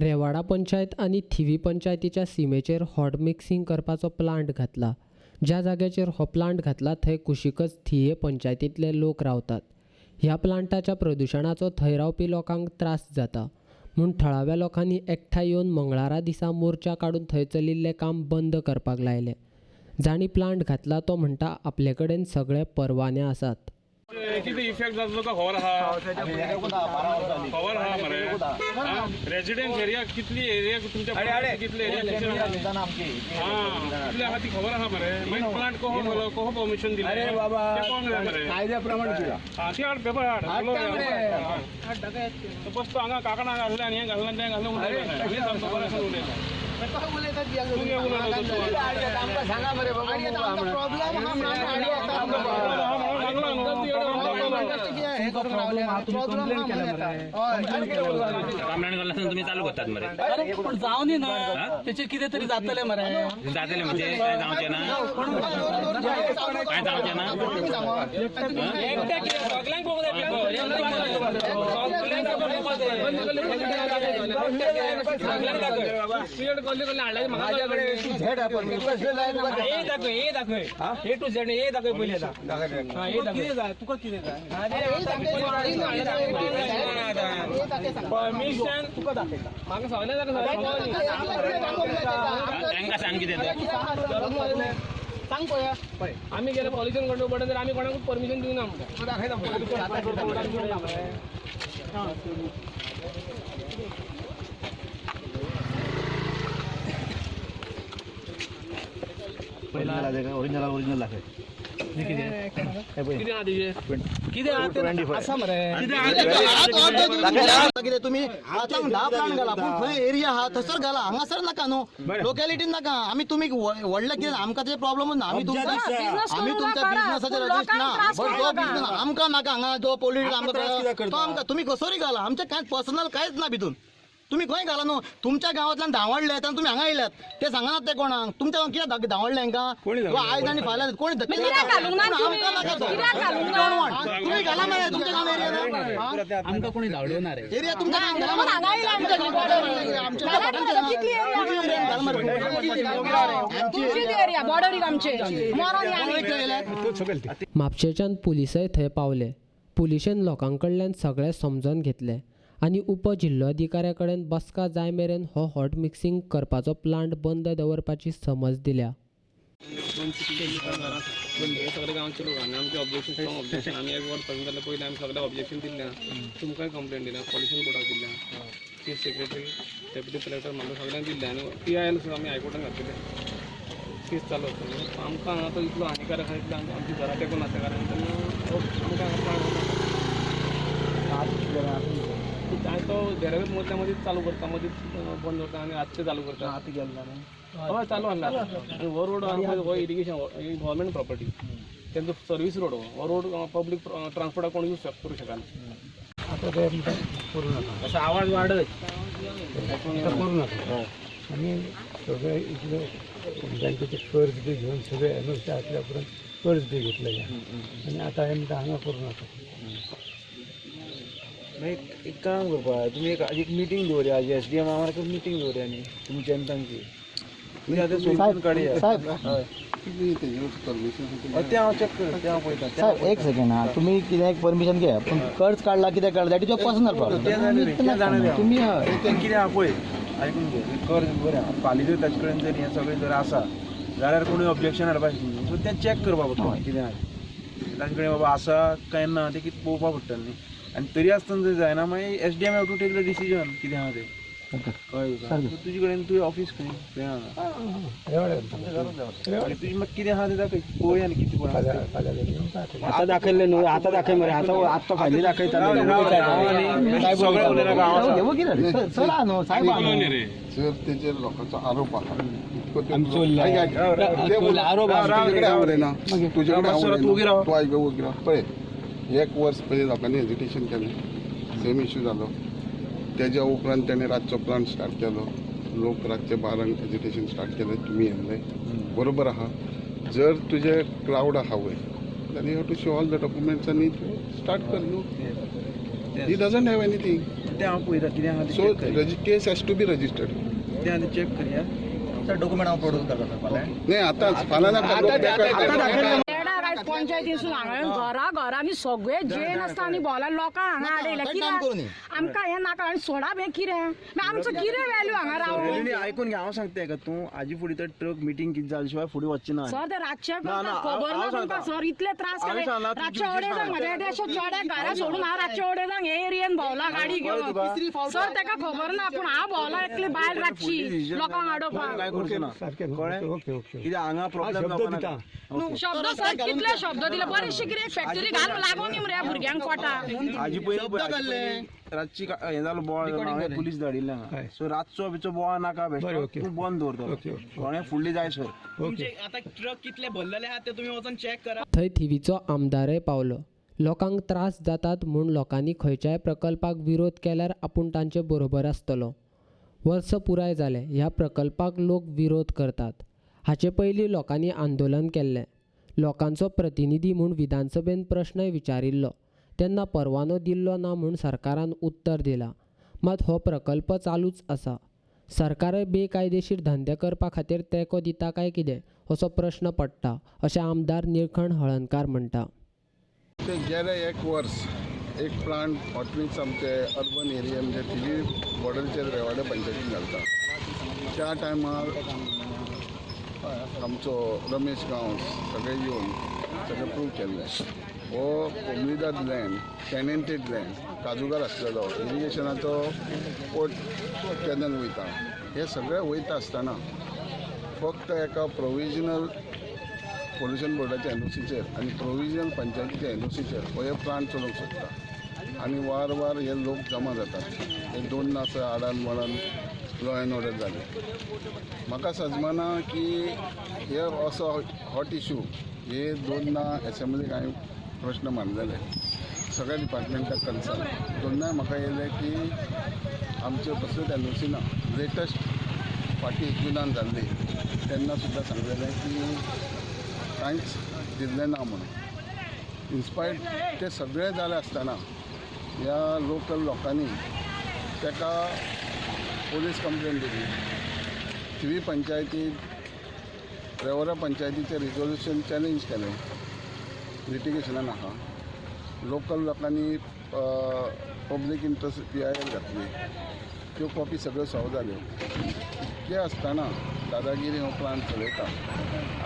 रेवाडा पंचायत आणि थिवी पंचायतीच्या सीमेचेर hot mixing करपाचो प्लांट घातला। ज्या जाग्याचेर हो प्लांट घातला थंय कुशीकच थिये पंचायतींतले लोक रावतात। ह्या प्लांटाच्या प्रदूषणाचो थंय रावपी लोकांक त्रास जाता म्हूण थळाव्या लोकांनी एकठांय येवन मंगळारा दिसा मोर्चा काडून थंय चलिल्लें काम बंद करपाक लायलें। जाणी प्लांट घातला तो म्हणटा आपले कडेन सगळे परवाने आसात। किती इफेक्ट जाता तुका खबर आहा? खबर आहा मरे? रेजिडेंट एरिया कितली एरिया तुमच्या कितले एरिया कितले आहा ती खबर आहा मरे? मागीर प्लांट कोहो गेलो कोहो परमिशन दिलें? अरे बाबा कायद्याप्रमाणे केला। ती हाड पेपर हाड बस तो हांगा काकणां घालले आनी हें घालना तें घालना म्हणून सांगतो बरें उलयता। सांगा मरे तुम्ही चालू करतात मरे पण जाऊ नये ना त्याचे किती तरी जातले मरे जातले म्हणजे काय जावचे ना काय जावचे ना ए टू झेड ए दाखव पहिले तुका किती परमिशन तुका दाखयता म्हाका सांग किती सांग पळय आम्ही गेले पॉल्युशन कंट्रोल बोर्डान जर आम्ही कोणाकूच परमिशन दिवना ओरिजिनल दाखय तुम्ही एरिया हा थसर घाला हांगासर नाका न्हू लोकॅलिटीन नाका आम्ही तुम्ही व्हडले कितें आमकां ते प्रॉब्लेम ना आम्ही तुमच्या बिझनेसाचे रजिस्टर ना जो बिझनेस आमकां नाका हांगा जो पोल्युशन आमकां तुम्ही कसोरी घाला आमचे कांय पर्सनल कांयच ना भितून तुम्ही खंय घाला न्हू तुमच्या गांवांतल्यान धांवडले आनी तुम्ही हांगा येयल्यात ते सांगनात ते कोणाक तुमच्या गांवांत कित्याक धांवडले हांकां आयज आनी फाल्यां कोणी तुम्ही घाला मरे तुमच्या गांव एरिया आमकां कोणी धांवड्यो ना रे एरिया तुमच्या म्हापशेच्यान पुलिसय थंय पावले। पुलिशेन लोकांकडल्यान सगळे समजून घेतले आनी उपजिल्लोधिकाऱ्या कडेन बसका जाय मेरेन हो हॉट मिक्सिंग करपाचो प्लांट बंद दवरपाची समज दिल्या। सगळे गांवचे लोक आमचे ऑब्जेक्शन आम्ही एक वर्ड पर्यंत पयलीं आमी सगळे ऑब्जेक्शन दिल्लें तुमकांय कंप्लेंट दिल्या पॉल्युशन बोर्डाक दिल्या चीफ सेक्रेटरी डेप्युटी कलेक्टर म्हाका सगळ्यांक दिल्लें आनी PIL सुद्दां आमी हायकोर्टान घातलेले केस चालू आसता आमकां हांगा तो इतलो हानिकारक आसा इतलो आमची घरा टेकून आसा कारण आमकां तो डेरावेत मदल्या मदींच चालू करता मदींच बंद करता आनी आजचे चालू करता आतां गेल्ला हय चालू आसला आनी हो रोड हो इरिगेशन गव्हर्मेंट प्रॉपर्टी तेंचो सर्वीस रोड हो रोड पब्लीक ट्रान्सपोर्टाक कोण यूज करूं शकना। आता ते पूर्ण आवाज वाढत करू नका आणि सगळे इथले बँकेचे कर्ज बी घेऊन सगळे एनओसी असल्या पर्यंत कर्ज बी घेतलेले आणि आता हे म्हणटा हांगा करू नका एक काम करपा तुम्ही एक मिटींग दवरया SDM आम्हाला मिटींग दवरया न्ही तुमच्या तांची तुम्ही आतां सोल्यूशन काडया ते हांव चॅक करता ते हांव पळयता साहेब एक सेकंड हा तुम्ही कित्याक परमिशन घ्या पण कर्ज काढला कित्याक काढला that is your personal problem तुम्ही कितें आहा पळय आयकून घे कर्ज बरें आहा फाल्यां जर ताचे कडेन जर हें सगळें जर आसा जाल्यार कोणूय ऑब्जेक्शन हाडपाचें सो तें चॅक करपा पडटलें कितें आहा ताचे कडेन बाबा आसा काय ना तें कितें पळोवपा पडटलें न्ही आनी तरी आसतना जर जायना मागीर SDM have to take the decision कितें आहा तें कळ्ळें तुजे कडेन तुवें ऑफीस खंय आनी तुजें म्हाका कितें आहा तें दाखय पळोवया न्ही कितें कोण आता दाखयले न्हू आता दाखय मरे आता फायली दाखयता जर तेचेर लोकांचो आरोप आहा तूं पळय 1 वर्स पयलीं लोकांनी हेजिटेशन केलें सेम इश्यू जालो तेज्या उपरांत तेणें रातचो प्लांट स्टार्ट केलो लोक रातचे 12 हेजिटेशन स्टार्ट केलें तुमी येयल्ले बरोबर आहा जर तुजे क्रावड आहा वयर then you have to show all the documents and it start कर न्हू he doesn't have anything तें हांव पळयतां कितें आहा so case has to be registered. तें आनी चॅक करया. सर डॉक्युमेंट हांव प्रोड्यूस करता सर फाल्यां. नाही आताच फाल्यां नाका. पंचायतीसून हांगा घरांनी सगळे जेन आसता आनी बोला लोकांक हांगा हाडयल्या कित्याक आमकां हें नाका आनी सोडा हें कितें आमचो कितें वॅल्यू हांगा रावून. आयकून घे हांव सांगता का तूं आजी फुडें तर ट्रक मिटींग कितें जाले शिवाय फुडें वचचें ना. सर ते रातचे ना, खबर ना हांव तुमकां सांगता. सर इतले त्रास हांवें केले सांगलां, तूं रातचे तुजी अडेजांक सांग. म्हाज्या देशात चोड्या घरा सोडून हांव रातचे अडेजांक हे एरियेन भोंवला गाडी घेवन. सर ताका खबर ना पूण हांव भोंवला एकली बायल रातची लोकांक हाडोवपाक. काय करचो ना सारकें कळ्ळें? Okay okay. कित्याक हांगा प्रॉब्लेम शब्द जावपा दिता. नाका. शब्द सर कितले शब्द दिले बरेचशे कितें फॅक्टरी घाल लागून नी मरे भुरग्यांक पोटा. आजी पयलीं रातची हें जालो बोवाळ जालो हांवें पुलीस धाडिल्ले हांगा. सो रातचो बिचो बोवाळ नाका बरें, बेश्टो ओके. तूं बंद दवरतो. Okay, okay. कळ्ळें? फुडली जाय सर. ओके. आता ट्रक कितले भरलेले आहात ते तुम्ही वचून चेक करा. थंय थिवीचो आमदारय पावलो. लोकांक त्रास जातात म्हूण लोकांनी खंयच्याय प्रकल्पाक विरोध केल्यार आपूण तांचे बरोबर आसतलो. वर्स पुराय जालें ह्या प्रकल्पाक लोक विरोध करतात. हाचे पयलीं लोकांनी आंदोलन केल्लें. लोकांचो प्रतिनिधी म्हूण विधानसभेन प्रश्नय विचारिल्लो तेन्ना परवानो दिल्लो ना म्हूण सरकारान उत्तर दिलां. मात हो प्रकल्प चालूच आसा. सरकारय बेकायदेशीर धंदे करपा खातीर तेंको दिता काय कितें असो प्रश्न पडटा अशें आमदार निळकंठ हळर्णकार म्हणटा. ते गेले एक वर्स एक प्लांट हॉट मिक्स आमचे अर्बन एरिया म्हणजे थिवी बॉर्डरचेर रेवाडे पंचायतीन घालता. त्या टायमार आमचो रमेश गांव सगळे येवन सगळें प्रूव केल्लें. हो उमेदाद लँड टॅनंटेड लँड काजूगार आसलेलो इरिगेशनाचो पोट कॅनल वयता. हे सगळें वयता आसतना फक्त एका प्रोविजनल पोल्युशन बोर्डाच्या एनओसीचेर आनी प्रोविजनल पंचायतीच्या एनओसीचेर हो प्लांट चलोवंक सोदता. आनी वार वार हे लोक जमा जातात. हे 2 नास आडान माडान लॉ एंड ऑर्डर जाले. म्हाका सजमाना की हे असो हॉट इशू हे 2 एसेंब्लीक हांवें प्रश्न मांडलेले सगळ्या डिपार्टमेंटाक कन्सर्न. 2 म्हाका येयले की आमचे कसलेच एनओसी ना. लेटस्ट फाटी 1 जुनान जाल्ली तेन्ना सुद्दां सांगलेलें की कांयच दिल्लें ना म्हणून. इन्स्पायर्ड ते सगळें जालें आसतना ह्या लोकल लोकांनी ताका पोलीस कंप्लेंट दिली. थिवी पंचायतीत रेवरा पंचायतीचें रिजोल्युशन चॅलेंज केलें. लिटिगेशनान आहा. लोकल लोकांनी पब्लीक इंट्रस्ट PIL घातली. त्यो कॉपी सगळ्यो सॉल्व जाल्यो. इतकें आसतना दादागिरी हो प्लांट चलयता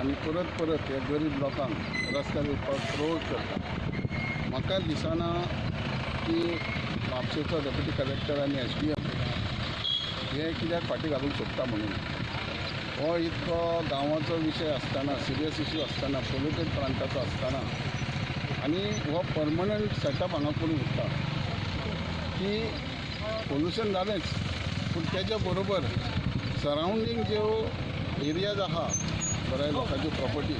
आनी परत परत हे गरीब लोकांक रस्त्यार येवपाक प्रोवोक करता. म्हाका दिसना की म्हापशेचो डेप्युटी कलेक्टर आनी SDM हे कित्याक फाटीं घालूंक सोदता म्हणून. हो इतको गांवाचो विशय आसतना सिरियस इशू आसतना पोल्युटेड प्लांटाचो आसतना आनी हो परमनंट सेटअप हांगा करून उरता की पोल्युशन जालेंच पूण तेच्या बरोबर सरावंडींग ज्यो एरियाज आहा बऱ्या लोकांच्यो प्रॉपर्टी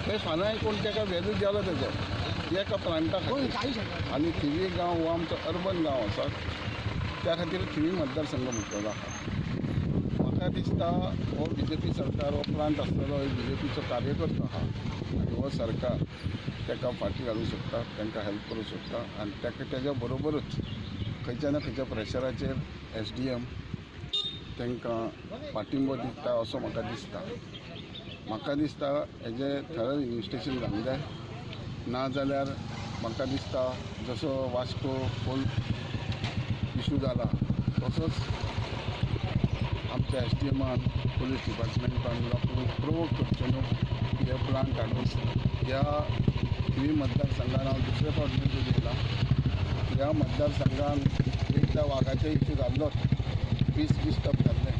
ते फाल्यां कोण ताका वॅल्यू दिलो तेजो एका प्लांटा खातीर. आनी थिवी गांव हो आमचो अर्बन गांव आसा त्या खातीर थिवी मतदारसंघ म्हटलेलो आहा. म्हाका दिसता हो BJP सरकार हो प्लांट आसलेलो BJPचो कार्यकर्तो आहा आनी हो सरकार ताका फाटीं घालूंक सोदता तांकां हेल्प करूंक सोदता आनी ताका तेज्या बरोबरूच खंयच्या ना खंयच्या प्रेशराचेर SDM तांकां पाठिंबो दिता असो म्हाका दिसता. म्हाका दिसता हेजें थरल इन्वेस्टिगेशन जावंक जाय. नाजाल्यार म्हाका दिसता जसो वास्को पोल इशू जाला तसोच आमच्या SDMान पुलीस डिपार्टमेंटान लोकांक प्रोवोक करचें न्हू की हे प्लांट हाडून ह्या थिवी मतदारसंघान हांव दुसरे फावट मेळून येयला. ह्या मतदारसंघान एकदां वाघाचो इशू जाल्लोच पीस डिस्टर्ब जाल्लें.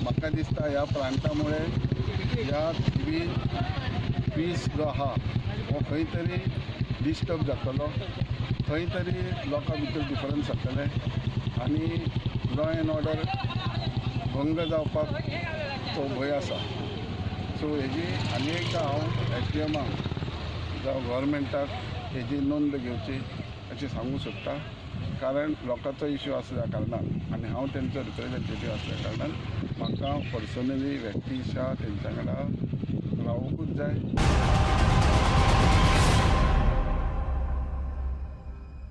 म्हाका दिसता ह्या प्लांटामुळे ह्या थिवी पीस जो आहा हो खंय तरी डिस्टर्ब जातलो. खंय तरी लोकां भितर डिफरन्स जातले आनी लॉ एंड ऑर्डर भंग जावपाक तो भंय आसा. सो हेजी आनी एकदां हांव SDMाक जावं गव्हर्मेंटाक हेजी नोंद घेवची अशें सांगूंक सोदता. कारण लोकांचो इशू आसल्या कारणान आनी हांव तेंचो रिप्रेझेंटेटीव आसल्या कारणान म्हाका पर्सनली व्यक्तिशा तेंच्या वांगडा रावूंकूच जाय.